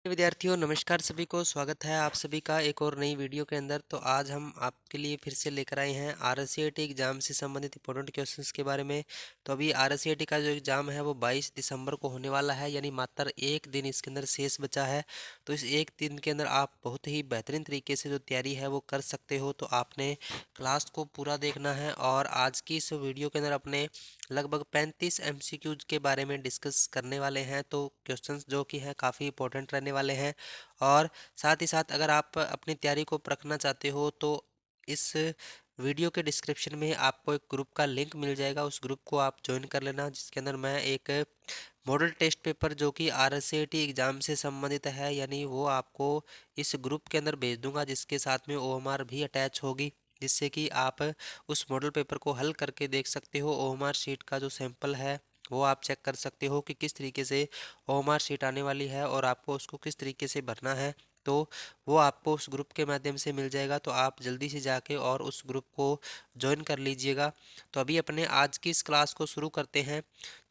विद्यार्थियों नमस्कार सभी को स्वागत है आप सभी का एक और नई वीडियो के अंदर। तो आज हम आपके लिए फिर से लेकर आए हैं आरसीईटी एग्जाम से संबंधित इंपॉर्टेंट क्वेश्चंस के बारे में। तो अभी आरसीईटी का जो एग्जाम है वो 22 दिसंबर को होने वाला है, यानी मात्र एक दिन इसके अंदर शेष बचा है। तो इस एक दिन के अंदर आप बहुत ही बेहतरीन तरीके से जो तैयारी है वो कर सकते हो। तो आपने क्लास को पूरा देखना है और आज की इस वीडियो के अंदर अपने लगभग 35 एमसीक्यूज के बारे में डिस्कस करने वाले हैं। तो क्वेश्चंस जो कि हैं काफ़ी इंपॉर्टेंट रहने वाले हैं। और साथ ही साथ अगर आप अपनी तैयारी को परखना चाहते हो तो इस वीडियो के डिस्क्रिप्शन में आपको एक ग्रुप का लिंक मिल जाएगा, उस ग्रुप को आप ज्वाइन कर लेना, जिसके अंदर मैं एक मॉडल टेस्ट पेपर जो कि आरसीईटी एग्ज़ाम से संबंधित है, यानी वो आपको इस ग्रुप के अंदर भेज दूंगा, जिसके साथ में ओएमआर भी अटैच होगी, जिससे कि आप उस मॉडल पेपर को हल करके देख सकते हो। ओएमआर शीट का जो सैंपल है वो आप चेक कर सकते हो कि किस तरीके से ओएमआर शीट आने वाली है और आपको उसको किस तरीके से भरना है। तो वो आपको उस ग्रुप के माध्यम से मिल जाएगा, तो आप जल्दी से जाके और उस ग्रुप को ज्वाइन कर लीजिएगा। तो अभी अपने आज की इस क्लास को शुरू करते हैं।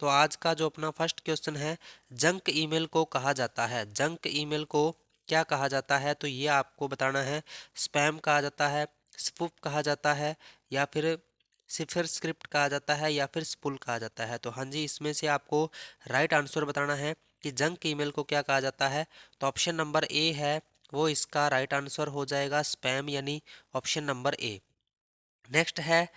तो आज का जो अपना फर्स्ट क्वेश्चन है, जंक ईमेल को कहा जाता है। जंक ईमेल को क्या कहा जाता है? तो ये आपको बताना है। स्पैम कहा जाता है, स्पूफ कहा जाता है, या फिर सिफर स्क्रिप्ट कहा जाता है, या फिर स्पूल कहा जाता है। तो हाँ जी, इसमें से आपको राइट आंसर बताना है कि जंक ईमेल को क्या कहा जाता है। तो ऑप्शन नंबर ए है वो इसका राइट आंसर हो जाएगा, स्पैम, यानी ऑप्शन नंबर ए। नेक्स्ट है,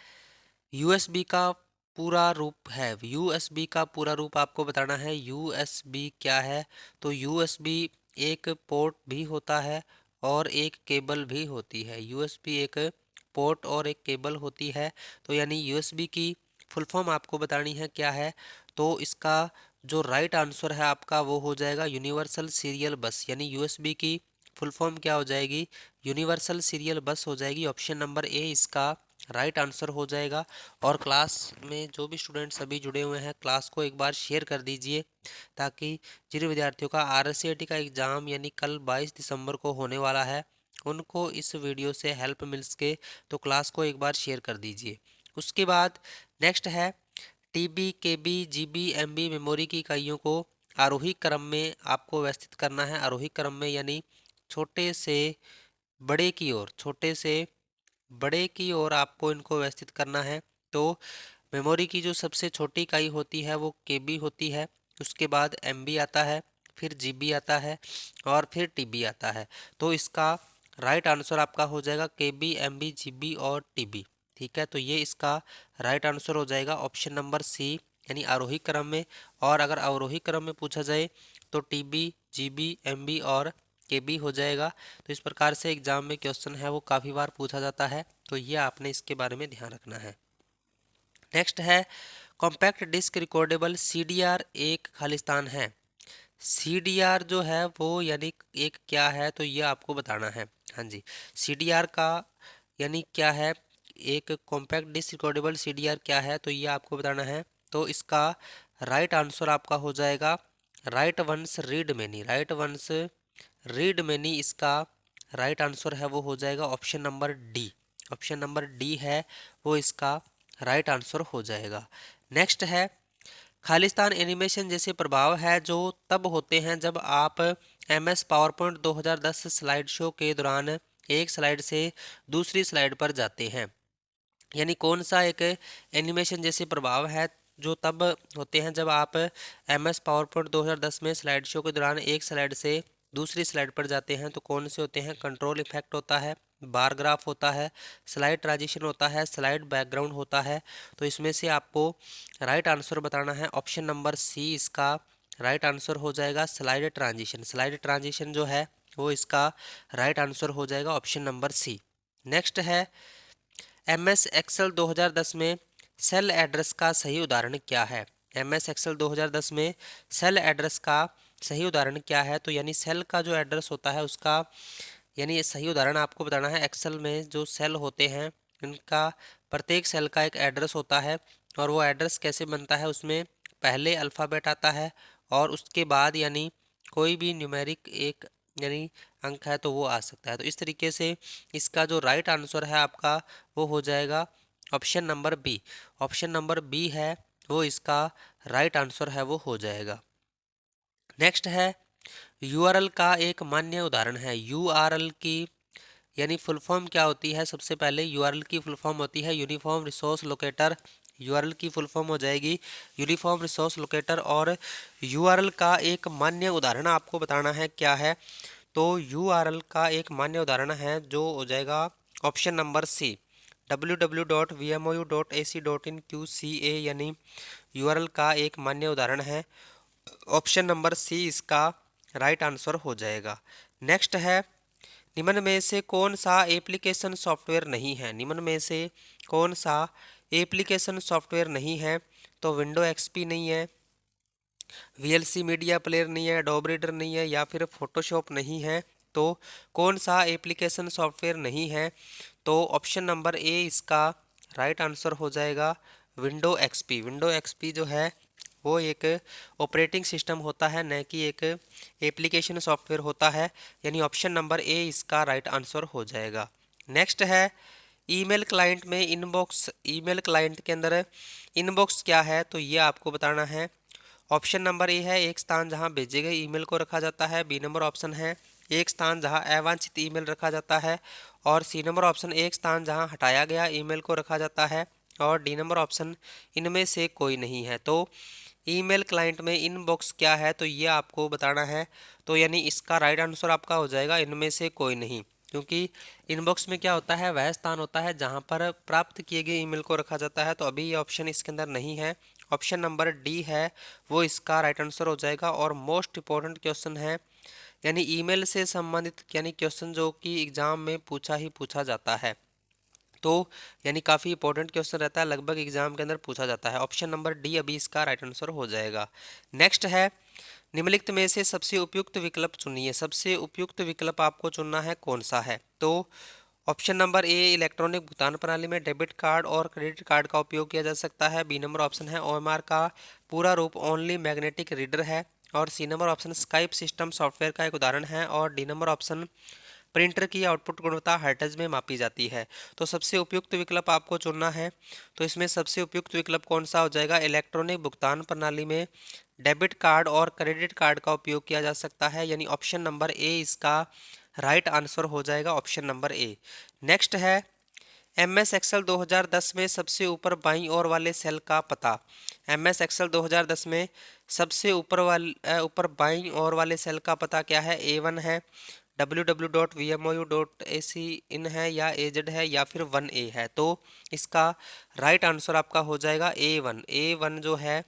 यूएसबी का पूरा रूप है। यूएसबी का पूरा रूप आपको बताना है। यूएसबी क्या है? तो यूएसबी एक पोर्ट भी होता है और एक केबल भी होती है। यूएसबी एक पोर्ट और एक केबल होती है। तो यानी यूएसबी की फुल फॉर्म आपको बतानी है क्या है। तो इसका जो राइट आंसर है आपका वो हो जाएगा यूनिवर्सल सीरियल बस, यानी यूएसबी की फुल फॉर्म क्या हो जाएगी? यूनिवर्सल सीरियल बस हो जाएगी। ऑप्शन नंबर ए इसका राइट आंसर हो जाएगा। और क्लास में जो भी स्टूडेंट्स अभी जुड़े हुए हैं, क्लास को एक बार शेयर कर दीजिए, ताकि जिन विद्यार्थियों का आरसीईटी का एग्ज़ाम यानी कल 22 दिसंबर को होने वाला है, उनको इस वीडियो से हेल्प मिल सके। तो क्लास को एक बार शेयर कर दीजिए। उसके बाद नेक्स्ट है, टीबी, केबी, जीबी, एमबी मेमोरी की इकाइयों को आरोही क्रम में आपको व्यवस्थित करना है। आरोही क्रम में यानी छोटे से बड़े की ओर, छोटे से बड़े की ओर आपको इनको व्यवस्थित करना है। तो मेमोरी की जो सबसे छोटी इकाई होती है वो केबी होती है, उसके बाद एमबी आता है, फिर जीबी आता है और फिर टीबी आता है। तो इसका राइट आंसर आपका हो जाएगा केबी, एमबी, जीबी और टीबी। ठीक है, तो ये इसका राइट आंसर हो जाएगा ऑप्शन नंबर सी, यानी आरोही क्रम में। और अगर अवरोही क्रम में पूछा जाए तो टीबी, जीबी, एमबी और केबी हो जाएगा। तो इस प्रकार से एग्जाम में क्वेश्चन है वो काफ़ी बार पूछा जाता है, तो ये आपने इसके बारे में ध्यान रखना है। नेक्स्ट है, कॉम्पैक्ट डिस्क रिकॉर्डेबल सीडीआर एक खालिस्तान है। सीडीआर जो है वो यानी एक क्या है, तो ये आपको बताना है। हाँ जी, सीडीआर का यानी क्या है, एक कॉम्पैक्ट डिस्क रिकॉर्डेबल सीडीआर क्या है, तो ये आपको बताना है। तो इसका राइट आंसर आपका हो जाएगा right once read many. Right once read many इसका राइट आंसर है वो हो जाएगा option number D. Option number D है वो इसका राइट आंसर हो जाएगा। नेक्स्ट है, खालिस्तान एनिमेशन जैसे प्रभाव है जो तब होते हैं जब आप MS power point 2010 slide show के दौरान एक स्लाइड से दूसरी स्लाइड पर जाते हैं। यानी कौन सा एक एनिमेशन जैसे प्रभाव है जो तब होते हैं जब आप एमएस पावर पॉइंट 2010 में स्लाइड शो के दौरान एक स्लाइड से दूसरी स्लाइड पर जाते हैं। तो कौन से होते हैं? कंट्रोल इफेक्ट होता है, बार ग्राफ होता है, स्लाइड ट्रांजिशन होता है, स्लाइड बैकग्राउंड होता है। तो इसमें से आपको राइट आंसर बताना है। ऑप्शन नंबर सी इसका राइट आंसर हो जाएगा, स्लाइड ट्रांजिशन। स्लाइड ट्रांजिशन जो है वो इसका राइट आंसर हो जाएगा, ऑप्शन नंबर सी। नेक्स्ट है, एमएस एक्सेल 2010 में सेल एड्रेस का सही उदाहरण क्या है? एमएस एक्सेल 2010 में सेल एड्रेस का सही उदाहरण क्या है? तो यानी सेल का जो एड्रेस होता है उसका यानी ये सही उदाहरण आपको बताना है। एक्सेल में जो सेल होते हैं इनका प्रत्येक सेल का एक एड्रेस होता है, और वो एड्रेस कैसे बनता है, उसमें पहले अल्फ़ाबेट आता है और उसके बाद यानी कोई भी न्यूमेरिक एक यानी अंक है तो वो आ सकता है। तो इस तरीके से इसका जो राइट आंसर है आपका वो हो जाएगा option number B. Option number B है वो इसका राइट आंसर है वो हो जाएगा। नेक्स्ट है, यूआरएल का एक मान्य उदाहरण है। यूआरएल की यानी फुल फॉर्म क्या होती है? सबसे पहले यूआरएल की फुल फॉर्म होती है यूनिफॉर्म रिसोर्स लोकेटर। यूआरएल की फुल फॉर्म हो जाएगी यूनिफॉर्म रिसोर्स लोकेटर। और यूआरएल का एक मान्य उदाहरण आपको बताना है क्या है? तो यूआरएल का एक मान्य उदाहरण है जो हो जाएगा option number C, www.vmou.ac.in QCA, यानी यूआरएल का एक मान्य उदाहरण है। ऑप्शन नंबर सी इसका राइट आंसर हो जाएगा। नेक्स्ट है, निम्न में से कौन सा एप्लीकेशन सॉफ्टवेयर नहीं है? निम्न में से कौन सा एप्लीकेशन सॉफ्टवेयर नहीं है? तो विंडो एक्सपी नहीं है, वीएलसी मीडिया प्लेयर नहीं है, एडोब रीडर नहीं है, या फिर फोटोशॉप नहीं है। तो कौन सा एप्लीकेशन सॉफ्टवेयर नहीं है? तो ऑप्शन नंबर ए इसका राइट आंसर हो जाएगा विंडो एक्सपी। विंडो एक्सपी जो है वो एक ऑपरेटिंग सिस्टम होता है, न कि एक एप्लीकेशन सॉफ्टवेयर होता है, यानी ऑप्शन नंबर ए इसका राइट आंसर हो जाएगा। नेक्स्ट है, ईमेल क्लाइंट में इनबॉक्स, ईमेल क्लाइंट के अंदर इनबॉक्स क्या है? तो ये आपको बताना है। ऑप्शन नंबर ए है एक स्थान जहां भेजे गए ईमेल को रखा जाता है। बी नंबर ऑप्शन है एक स्थान जहां अवांछित ईमेल रखा जाता है। और सी नंबर ऑप्शन एक स्थान जहां हटाया गया ईमेल को रखा जाता है। और डी नंबर ऑप्शन इनमें से कोई नहीं है। तो ईमेल क्लाइंट में इनबॉक्स क्या है? तो ये आपको बताना है। तो यानी इसका राइट आंसर आपका हो जाएगा इनमें से कोई नहीं, क्योंकि इनबॉक्स में क्या होता है? वह स्थान होता है जहां पर प्राप्त किए गए ईमेल को रखा जाता है। तो अभी ये ऑप्शन इसके अंदर नहीं है। ऑप्शन नंबर डी है वो इसका राइट आंसर हो जाएगा। और मोस्ट इंपॉर्टेंट क्वेश्चन है, यानी ईमेल से संबंधित यानी क्वेश्चन जो कि एग्जाम में पूछा ही पूछा जाता है। तो यानी काफ़ी इंपॉर्टेंट क्वेश्चन रहता है, लगभग एग्जाम के अंदर पूछा जाता है। ऑप्शन नंबर डी अभी इसका राइट आंसर हो जाएगा। नेक्स्ट है, निम्नलिखित में से सबसे उपयुक्त विकल्प चुनिए। सबसे उपयुक्त विकल्प आपको चुनना है कौन सा है? तो ऑप्शन नंबर ए, इलेक्ट्रॉनिक भुगतान प्रणाली में डेबिट कार्ड और क्रेडिट कार्ड का उपयोग किया जा सकता है। बी नंबर ऑप्शन है ओएमआर का पूरा रूप ओनली मैग्नेटिक रीडर है। और C number option Skype system software का एक उदाहरण है। और डी नंबर ऑप्शन प्रिंटर की आउटपुट गुणवत्ता हर्ट्ज में मापी जाती है। तो सबसे उपयुक्त विकल्प आपको चुनना है। तो इसमें सबसे उपयुक्त विकल्प कौन सा हो जाएगा? इलेक्ट्रॉनिक भुगतान प्रणाली में डेबिट कार्ड और क्रेडिट कार्ड का उपयोग किया जा सकता है, यानी ऑप्शन नंबर ए इसका राइट आंसर हो जाएगा, ऑप्शन नंबर ए। नेक्स्ट है, एम एस एक्सेल 2010 में सबसे ऊपर बाईं ओर वाले सेल का पता। एम एस एक्सेल 2010 में सबसे ऊपर बाईं ओर वाले सेल का पता क्या है? A1 है, www.vmou.ac.in है, या AZ है, या फिर 1A है। तो इसका राइट आंसर आपका हो जाएगा A1। A1 जो है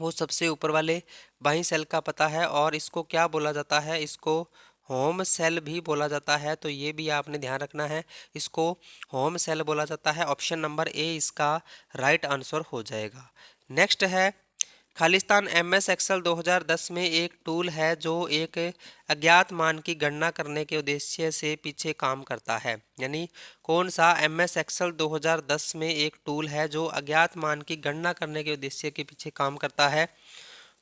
वो सबसे ऊपर वाले बाईं सेल का पता है। और इसको क्या बोला जाता है? इसको होम सेल भी बोला जाता है। तो ये भी आपने ध्यान रखना है, इसको होम सेल बोला जाता है। ऑप्शन नंबर ए इसका राइट आंसर हो जाएगा। नेक्स्ट है, खालिस्तान एमएस एक्सेल 2010 में एक टूल है जो एक अज्ञात मान की गणना करने के उद्देश्य से पीछे काम करता है। यानी कौन सा एमएस एक्सेल 2010 में एक टूल है जो अज्ञात मान की गणना करने के उद्देश्य के पीछे काम करता है?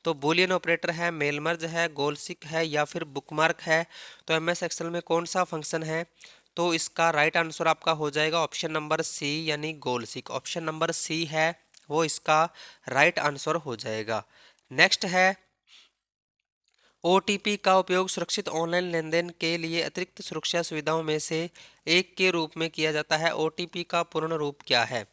तो बूलियन ऑपरेटर है, मेल मर्ज है, गोलसिक है, या फिर बुकमार्क है। तो एमएस एक्सेल में कौन सा फंक्शन है? तो इसका राइट आंसर आपका हो जाएगा ऑप्शन नंबर सी, यानी गोलसिक। ऑप्शन नंबर सी है वो इसका राइट आंसर हो जाएगा। नेक्स्ट है, ओटीपी का उपयोग सुरक्षित ऑनलाइन लेनदेन के लिए अतिरिक्त सुरक्षा सुविधाओं में से एक के रूप में किया जाता है। ओटीपी का पूर्ण रूप क्या है?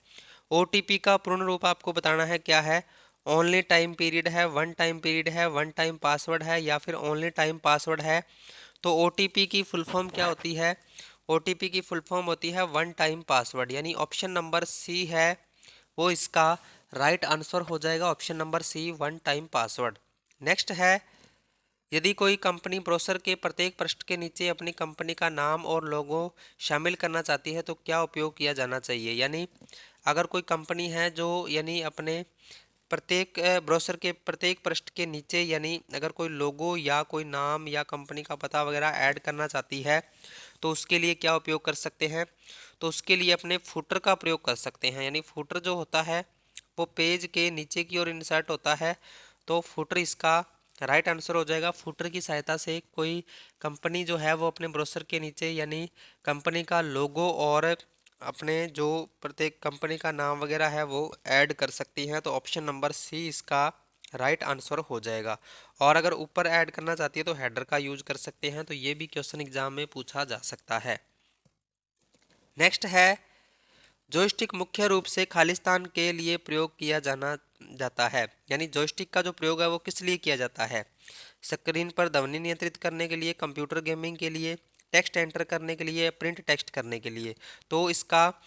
ओटीपी का पूर्ण रूप आपको बताना है क्या है? ओनली टाइम पीरियड है, वन टाइम पीरियड है, वन टाइम पासवर्ड है, या फिर ओनली टाइम पासवर्ड है। तो ओटीपी की फुल फॉर्म क्या होती है? ओटीपी की फुल फॉर्म होती है वन टाइम पासवर्ड, यानी ऑप्शन नंबर सी है वो इसका राइट आंसर हो जाएगा, option number C, one time password. Next है, यदि कोई कंपनी ब्रोशर के प्रत्येक पृष्ठ के नीचे अपनी कंपनी का नाम और लोगो शामिल करना चाहती है तो क्या उपयोग किया जाना चाहिए? यानी अगर कोई कंपनी है जो यानी अपने प्रत्येक ब्रोशर के प्रत्येक पृष्ठ के नीचे यानी अगर कोई लोगो या कोई नाम या कंपनी का पता वगैरह ऐड करना चाहती है तो उसके लिए क्या उपयोग कर सकते हैं? तो उसके लिए अपने फुटर का प्रयोग कर सकते हैं। यानी फुटर जो होता है वो पेज के नीचे की ओर इंसर्ट होता है। तो फुटर इसका राइट आंसर हो जाएगा। फुटर की सहायता से कोई कंपनी जो है वो अपने ब्रोशर के नीचे यानी कंपनी का लोगो और अपने जो प्रत्येक कंपनी का नाम वगैरह है वो ऐड कर सकती हैं। तो ऑप्शन नंबर सी इसका राइट आंसर हो जाएगा। और अगर ऊपर ऐड करना चाहती है तो हेडर का यूज कर सकते हैं, तो ये भी क्वेश्चन एग्जाम में पूछा जा सकता है। नेक्स्ट है, जॉयस्टिक मुख्य रूप से खालिस्तान के लिए प्रयोग किया जाना जाता है, यानी जॉयस्टिक का जो प्रयोग है वो किस लिए किया जाता है? स्क्रीन पर ध्वनि नियंत्रित करने के लिए, कंप्यूटर गेमिंग के लिए, टेक्स्ट एंटर करने के लिए, प्रिंट टेक्स्ट करने के लिए। तो इसका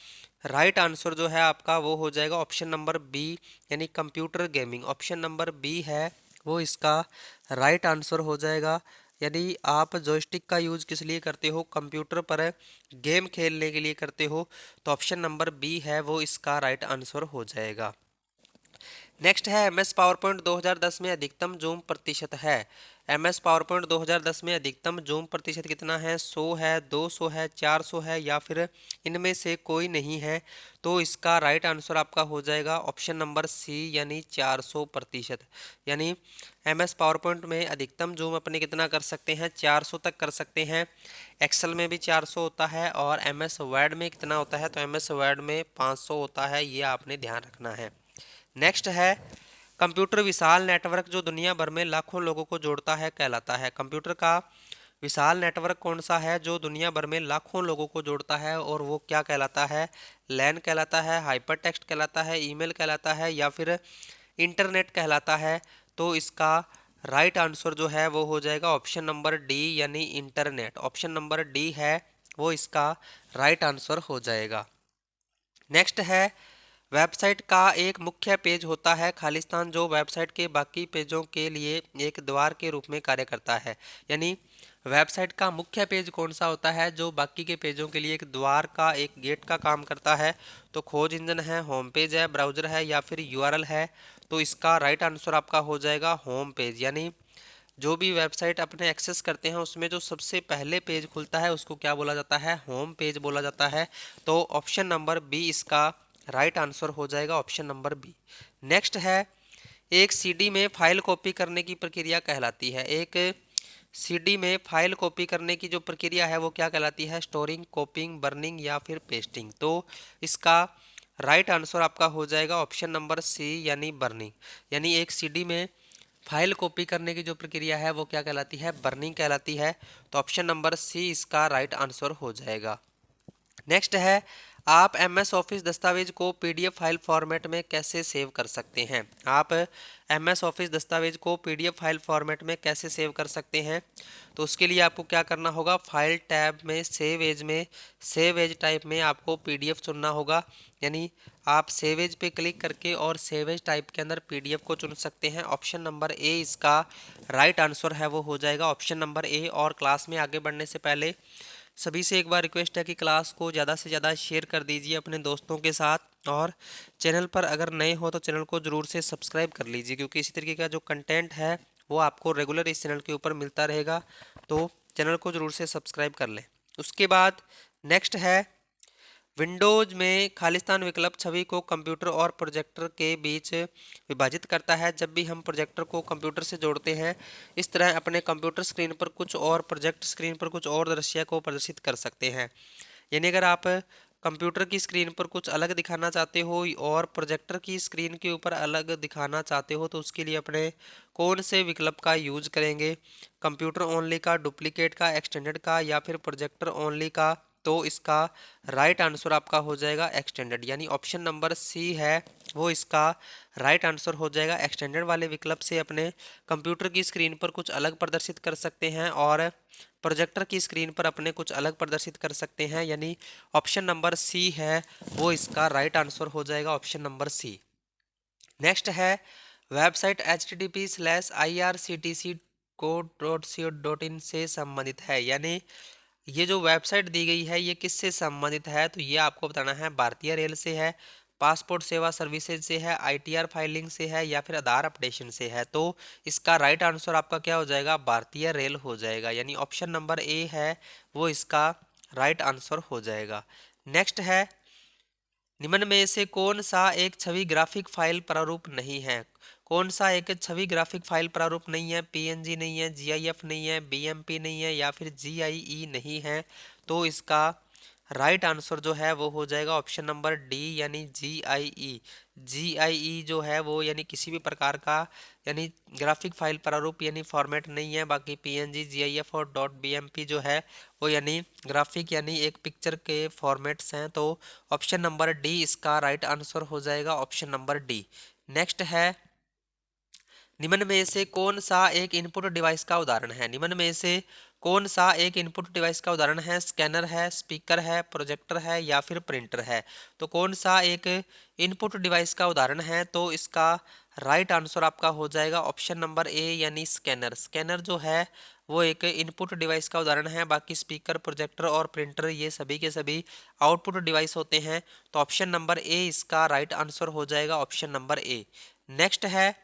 राइट आंसर जो है आपका वो हो जाएगा ऑप्शन नंबर बी, यानी computer gaming. Option number B है वो इसका राइट आंसर हो जाएगा। यदि आप जॉयस्टिक का यूज किस लिए करते हो, कंप्यूटर पर गेम खेलने के लिए करते हो, तो ऑप्शन नंबर बी है वो इसका राइट आंसर हो जाएगा। नेक्स्ट है, एमएस पावर पॉइंट 2010 में अधिकतम जूम प्रतिशत है। एमएस पावर पॉइंट 2010 में अधिकतम जूम प्रतिशत कितना है? 100 है, 200 है, 400 है, या फिर इनमें से कोई नहीं है? तो इसका राइट आंसर आपका हो जाएगा ऑप्शन नंबर सी, यानी 400%। यानी एमएस पावर पॉइंट में अधिकतम जूम अपने कितना कर सकते हैं? 400 तक कर सकते हैं। एक्सेल में भी 400 होता है, और एमएस वर्ड में कितना होता है? तो एमएस वर्ड में 500 होता है, ये आपने ध्यान रखना है। नेक्स्ट है, कंप्यूटर विशाल नेटवर्क जो दुनिया भर में लाखों लोगों को जोड़ता है कहलाता है। कंप्यूटर का विशाल नेटवर्क कौन सा है जो दुनिया भर में लाखों लोगों को जोड़ता है, और वो क्या कहलाता है? लैन कहलाता है, हाइपर टेक्स्ट कहलाता है, ईमेल कहलाता है, या फिर इंटरनेट कहलाता है? तो इसका राइट आंसर जो है वो हो जाएगा ऑप्शन नंबर डी, यानी इंटरनेट। ऑप्शन नंबर डी है वो इसका राइट आंसर हो जाएगा। नेक्स्ट है, वेबसाइट का एक मुख्य पेज होता है खालिस्तान जो वेबसाइट के बाकी पेजों के लिए एक द्वार के रूप में कार्य करता है। यानी वेबसाइट का मुख्य पेज कौन सा होता है जो बाकी के पेजों के लिए एक द्वार का, एक गेट का काम करता है? तो खोज इंजन है, होम पेज है, ब्राउजर है, या फिर यूआरएल है? तो इसका राइट आंसर आपका हो जाएगा होम पेज। यानी जो भी वेबसाइट अपने एक्सेस करते हैं उसमें जो सबसे पहले पेज खुलता है उसको क्या बोला जाता है? होम पेज बोला जाता है। तो ऑप्शन नंबर बी इसका राइट आंसर हो जाएगा, ऑप्शन नंबर बी। नेक्स्ट है, एक सीडी में फाइल कॉपी करने की प्रक्रिया कहलाती है। एक सीडी में फाइल कॉपी करने की जो प्रक्रिया है वो क्या कहलाती है? स्टोरिंग, कॉपिंग, बर्निंग, या फिर पेस्टिंग? तो इसका राइट आंसर आपका हो जाएगा ऑप्शन नंबर सी, यानी बर्निंग। यानी एक सीडी में फाइल कॉपी करने की जो प्रक्रिया है वो क्या कहलाती है? बर्निंग कहलाती है। तो ऑप्शन नंबर सी इसका राइट आंसर हो जाएगा। नेक्स्ट है, आप एमएस ऑफिस दस्तावेज को पीडीएफ फाइल फॉर्मेट में कैसे सेव कर सकते हैं? आप एमएस ऑफिस दस्तावेज को पीडीएफ फाइल फॉर्मेट में कैसे सेव कर सकते हैं? तो उसके लिए आपको क्या करना होगा? फाइल टैब में सेव एज टाइप में आपको पीडीएफ चुनना होगा। यानी आप सेव एज पे क्लिक करके और सेव एज टाइप के अंदर पीडीएफ को चुन सकते हैं। ऑप्शन नंबर ए इसका राइट आंसर है वो हो जाएगा, ऑप्शन नंबर ए। और क्लास में आगे बढ़ने से पहले सभी से एक बार रिक्वेस्ट है कि क्लास को ज़्यादा से ज़्यादा शेयर कर दीजिए अपने दोस्तों के साथ, और चैनल पर अगर नए हो तो चैनल को ज़रूर से सब्सक्राइब कर लीजिए, क्योंकि इसी तरीके का जो कंटेंट है वो आपको रेगुलर इस चैनल के ऊपर मिलता रहेगा। तो चैनल को ज़रूर से सब्सक्राइब कर लें। उसके बाद नेक्स्ट है, विंडोज में खालिस्तान विकल्प छवि को कंप्यूटर और प्रोजेक्टर के बीच विभाजित करता है। जब भी हम प्रोजेक्टर को कंप्यूटर से जोड़ते हैं, इस तरह अपने कंप्यूटर स्क्रीन पर कुछ और, प्रोजेक्ट स्क्रीन पर कुछ और दृश्य को प्रदर्शित कर सकते हैं। यानी अगर आप कंप्यूटर की स्क्रीन पर कुछ अलग दिखाना चाहते हो और प्रोजेक्टर की स्क्रीन के ऊपर अलग दिखाना चाहते हो, तो उसके लिए अपने कौन से विकल्प का यूज करेंगे? कंप्यूटर ओनली का, डुप्लीकेट का, एक्सटेंडेड का, या फिर प्रोजेक्टर ओनली का? तो इसका राइट आंसर आपका हो जाएगा एक्सटेंडेड, यानी ऑप्शन नंबर सी है वो इसका राइट आंसर हो जाएगा। एक्सटेंडेड वाले विकल्प से अपने कंप्यूटर की स्क्रीन पर कुछ अलग प्रदर्शित कर सकते हैं और प्रोजेक्टर की स्क्रीन पर अपने कुछ अलग प्रदर्शित कर सकते हैं। यानी ऑप्शन नंबर सी है वो इसका राइट आंसर हो जाएगा, ऑप्शन नंबर सी। नेक्स्ट है, वेबसाइट https/irctc.co.in से संबंधित है। यानी ये जो वेबसाइट दी गई है ये किससे संबंधित है? तो ये आपको बताना है, भारतीय रेल से है, पासपोर्ट सेवा सर्विसेज से है, आईटीआर फाइलिंग से है, या फिर आधार अपडेशन से है? तो इसका राइट आंसर आपका क्या हो जाएगा? भारतीय रेल हो जाएगा, यानी ऑप्शन नंबर ए है वो इसका राइट आंसर हो जाएगा। नेक्स्ट है, निम्न में से कौन सा एक छवि ग्राफिक फाइल प्रारूप नहीं है? कौन सा एक छवि ग्राफिक फाइल प्रारूप नहीं है? पीएनजी नहीं है, जीआईएफ नहीं है, बीएमपी नहीं है, या फिर जीआईई नहीं है? तो इसका राइट आंसर जो है वो हो जाएगा ऑप्शन नंबर डी यानी जी आई ई जो है वो यानी किसी भी प्रकार का यानी ग्राफिक फाइल प्रारूप यानी फॉर्मेट नहीं है। बाकी पीएनजी जीआईएफ और डॉट बीएमपी जो है वो यानी ग्राफिक यानी एक पिक्चर के फॉर्मेट्स हैं। तो ऑप्शन नंबर डी इसका राइट आंसर हो जाएगा, ऑप्शन नंबर डी। नेक्स्ट है, निम्न में से कौन सा एक इनपुट डिवाइस का उदाहरण है? निम्न में से कौन सा एक इनपुट डिवाइस का उदाहरण है? स्कैनर है, स्पीकर है, प्रोजेक्टर है या फिर प्रिंटर है? तो कौन सा एक इनपुट डिवाइस का उदाहरण है? तो इसका राइट आंसर आपका हो जाएगा ऑप्शन नंबर ए यानी स्कैनर। स्कैनर जो है वो एक इनपुट डिवाइस का उदाहरण है। बाकी स्पीकर, प्रोजेक्टर और प्रिंटर ये सभी के सभी आउटपुट डिवाइस होते हैं। तो ऑप्शन नंबर ए इसका राइट आंसर हो जाएगा, ऑप्शन नंबर ए। नेक्स्ट है,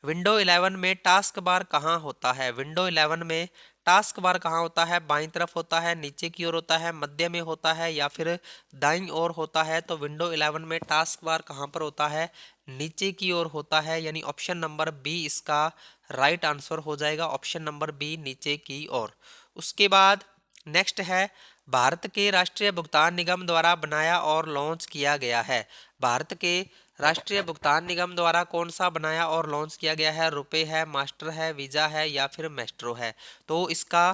विंडो 11 में टास्क बार कहाँ होता है? विंडो 11 में टास्क बार कहाँ होता है? बाईं तरफ होता है, नीचे की ओर होता है, मध्य में होता है या फिर दाईं ओर होता है? तो विंडो 11 में टास्क बार कहाँ पर होता है? नीचे की ओर होता है, यानी ऑप्शन नंबर बी इसका राइट आंसर हो जाएगा, ऑप्शन नंबर बी नीचे की ओर। उसके बाद नेक्स्ट है, भारत के राष्ट्रीय भुगतान निगम द्वारा बनाया और लॉन्च किया गया है। भारत के राष्ट्रीय भुगतान निगम द्वारा कौन सा बनाया और लॉन्च किया गया है? रुपए है, मास्टर है, वीजा है या फिर मेस्ट्रो है? तो इसका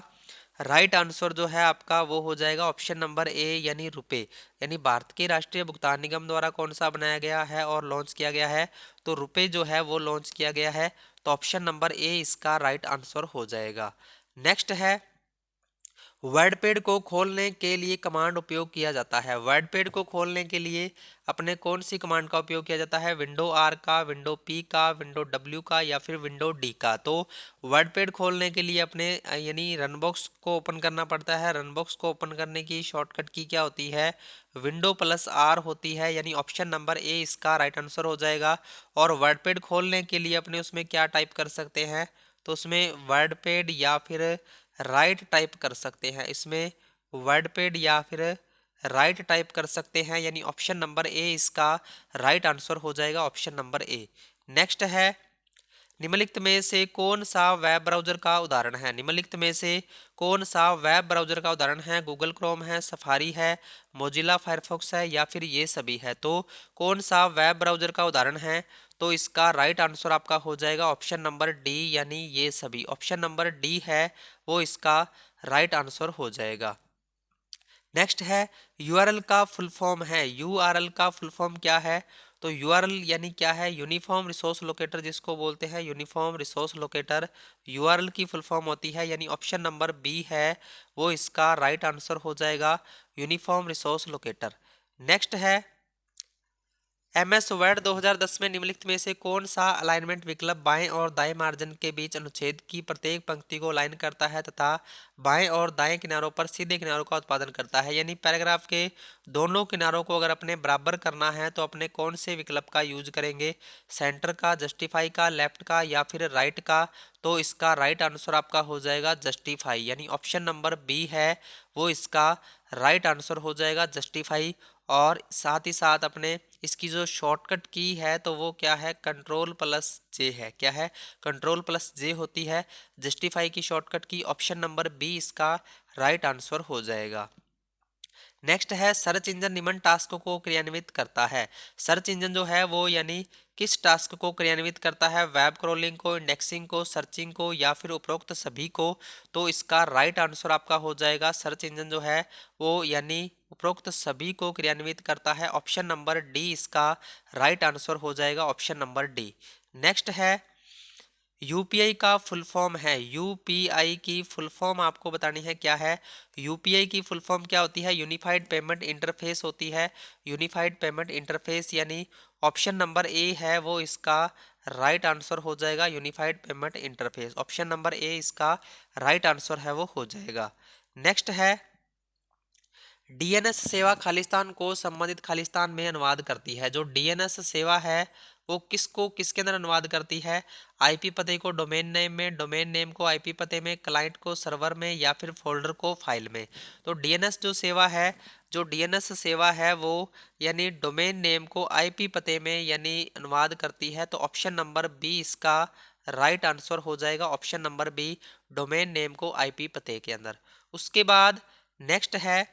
राइट आंसर जो है आपका वो हो जाएगा ऑप्शन नंबर ए यानी रुपए। यानी भारत के राष्ट्रीय भुगतान निगम द्वारा कौन सा बनाया गया है और लॉन्च किया गया है? तो रुपए जो है वो लॉन्च किया गया है। तो ऑप्शन नंबर ए इसका राइट आंसर हो जाएगा। नेक्स्ट है, वर्डपैड को खोलने के लिए कमांड उपयोग किया जाता है। वर्डपैड को खोलने के लिए अपने कौन सी कमांड का उपयोग किया जाता है? विंडो आर का, विंडो पी का, विंडो डब्ल्यू का या फिर विंडो डी का? तो वर्डपैड खोलने के लिए अपने यानी रनबॉक्स को ओपन करना पड़ता है। रनबॉक्स को ओपन करने की शॉर्टकट की क्या होती है? विंडो प्लस आर होती है, यानी ऑप्शन नंबर ए इसका राइट आंसर हो जाएगा। और वर्डपैड खोलने के लिए अपने उसमें क्या टाइप कर सकते हैं? तो उसमें वर्डपैड या फिर राइट टाइप कर सकते हैं। इसमें वर्डपैड या फिर राइट टाइप कर सकते हैं, यानी ऑप्शन नंबर ए इसका राइट आंसर हो जाएगा, ऑप्शन नंबर ए। नेक्स्ट है, निम्नलिखित में से कौन सा वेब ब्राउजर का उदाहरण है? निम्नलिखित में से कौन सा वेब ब्राउजर का उदाहरण है? गूगल क्रोम है, सफारी है, मोजिला फायरफॉक्स है या फिर ये सभी है? तो कौन सा वेब ब्राउजर का उदाहरण है? तो इसका राइट आंसर आपका हो जाएगा ऑप्शन नंबर डी यानी ये सभी। ऑप्शन नंबर डी है वो इसका राइट आंसर हो जाएगा। नेक्स्ट है, यूआरएल का फुल फॉर्म है। यूआरएल का फुल फॉर्म क्या है? तो यूआरएल यानी क्या है? यूनिफॉर्म रिसोर्स लोकेटर जिसको बोलते हैं, यूनिफॉर्म रिसोर्स लोकेटर यूआरएल की फुल फॉर्म होती है, यानी ऑप्शन नंबर बी है वो इसका राइट आंसर हो जाएगा, यूनिफॉर्म रिसोर्स लोकेटर। नेक्स्ट है, एमएस वर्ड 2010 में निम्नलिखित में से कौन सा अलाइनमेंट विकल्प बाएं और दाएं मार्जिन के बीच अनुच्छेद की प्रत्येक पंक्ति को अलाइन करता है तथा बाएं और दाएं किनारों पर सीधे किनारों का उत्पादन करता है? यानी पैराग्राफ के दोनों किनारों को अगर अपने बराबर करना है तो अपने कौन से विकल्प का यूज करेंगे? सेंटर का, जस्टिफाई का, लेफ्ट का या फिर राइट का? तो इसका राइट आंसर आपका हो जाएगा जस्टिफाई, यानी ऑप्शन नंबर बी है वो इसका राइट आंसर हो जाएगा, जस्टिफाई। और साथ ही साथ अपने इसकी जो शॉर्टकट की है तो वो क्या है? कंट्रोल प्लस जे है। क्या है? कंट्रोल प्लस जे होती है जस्टिफाई की शॉर्टकट की। ऑप्शन नंबर बी इसका राइट आंसर हो जाएगा। नेक्स्ट है, सर्च इंजन निम्न टास्क को क्रियान्वित करता है। सर्च इंजन जो है वो यानी किस टास्क को क्रियान्वित करता है? वेब क्रॉलिंग को, इंडेक्सिंग को, सर्चिंग को या फिर उपरोक्त सभी को? तो इसका राइट आंसर आपका हो जाएगा, सर्च इंजन जो है वो यानी उपरोक्त सभी को क्रियान्वित करता है। ऑप्शन नंबर डी इसका राइट आंसर हो जाएगा, ऑप्शन नंबर डी। नेक्स्ट है, यूपीआई का फुल फॉर्म है। यूपीआई की फुल फॉर्म आपको बतानी है क्या है? यूपीआई की फुल फॉर्म क्या होती है? यूनिफाइड पेमेंट इंटरफेस होती है। यूनिफाइड पेमेंट इंटरफेस यानी ऑप्शन नंबर ए है वो इसका राइट आंसर हो जाएगा, unified payment interface. Option number A इसका राइट आंसर है वो हो जाएगा। नेक्स्ट है, डीएनएस सेवा खालिस्तान को संबंधित खालिस्तान में अनुवाद करती है। जो डीएनएस सेवा है वो किसको किसके अंदर अनुवाद करती है? आईपी पते को डोमेन नेम में, डोमेन नेम को आईपी पते में, क्लाइंट को सर्वर में या फिर फोल्डर को फाइल में? तो डीएनएस जो सेवा है, जो डीएनएस सेवा है वो यानी डोमेन नेम को आईपी पते में यानी अनुवाद करती है। तो ऑप्शन नंबर बी इसका राइट आंसर हो जाएगा, option number B, domain name को आईपी पते के अंदर। उसके बाद नेक्स्ट है,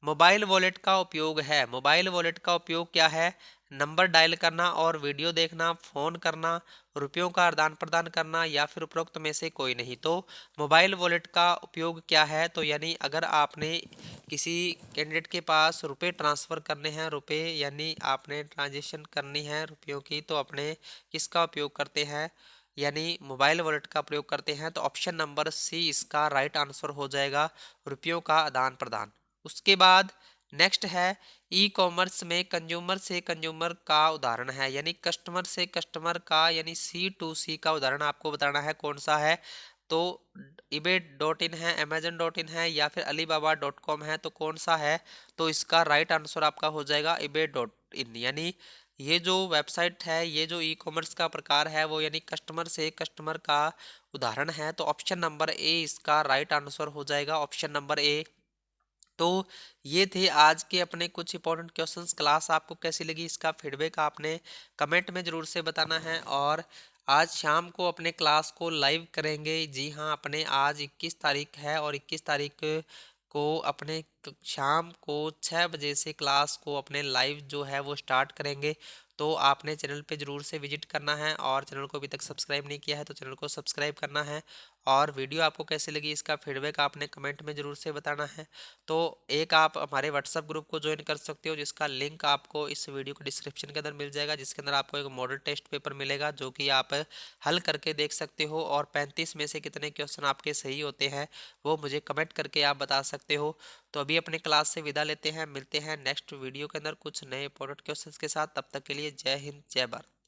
मोबाइल वॉलेट का उपयोग है। मोबाइल वॉलेट का उपयोग क्या है? नंबर डायल करना और वीडियो देखना, फ़ोन करना, रुपयों का आदान प्रदान करना या फिर उपरोक्त में से कोई नहीं। तो मोबाइल वॉलेट का उपयोग क्या है? तो यानी अगर आपने किसी कैंडिडेट के पास रुपए ट्रांसफ़र करने हैं, रुपए यानी आपने ट्रांजेक्शन करनी है रुपयों की, तो अपने किसका उपयोग करते हैं? यानी मोबाइल वॉलेट का प्रयोग करते हैं। तो ऑप्शन नंबर सी इसका राइट आंसर हो जाएगा, रुपयों का आदान प्रदान। उसके बाद नेक्स्ट है ई कॉमर्स में कंज्यूमर से कंज्यूमर का उदाहरण है, यानी कस्टमर से कस्टमर का, यानी सी टू सी का उदाहरण आपको बताना है कौन सा है। तो ईबे डॉट इन है, अमेजन डॉट इन है या फिर अलीबाबा डॉट कॉम है, तो कौन सा है? तो इसका राइट आंसर आपका हो जाएगा ईबे डॉट इन। यानी ये जो वेबसाइट है, ये जो ई कॉमर्स का प्रकार है वो यानी कस्टमर से कस्टमर का उदाहरण है। तो ऑप्शन नंबर ए इसका राइट आंसर हो जाएगा, ऑप्शन नंबर ए। तो ये थे आज के अपने कुछ इंपॉर्टेंट क्वेश्चंस। क्लास आपको कैसी लगी, इसका फीडबैक आपने कमेंट में ज़रूर से बताना है। और आज शाम को अपने क्लास को लाइव करेंगे। जी हाँ, अपने आज 21 तारीख है और 21 तारीख को अपने शाम को 6 बजे से क्लास को अपने लाइव जो है वो स्टार्ट करेंगे। तो आपने चैनल पे ज़रूर से विजिट करना है और चैनल को अभी तक सब्सक्राइब नहीं किया है तो चैनल को सब्सक्राइब करना है। और वीडियो आपको कैसी लगी इसका फीडबैक आपने कमेंट में ज़रूर से बताना है। तो एक आप हमारे व्हाट्सएप ग्रुप को ज्वाइन कर सकते हो, जिसका लिंक आपको इस वीडियो के डिस्क्रिप्शन के अंदर मिल जाएगा, जिसके अंदर आपको एक मॉडल टेस्ट पेपर मिलेगा जो कि आप हल करके देख सकते हो। और 35 में से कितने क्वेश्चन आपके सही होते हैं वो मुझे कमेंट करके आप बता सकते हो। तो अभी अपने क्लास से विदा लेते हैं, मिलते हैं नेक्स्ट वीडियो के अंदर कुछ नए इंपॉर्टेंट क्वेश्चंस के साथ। तब तक के लिए जय हिंद, जय भारत।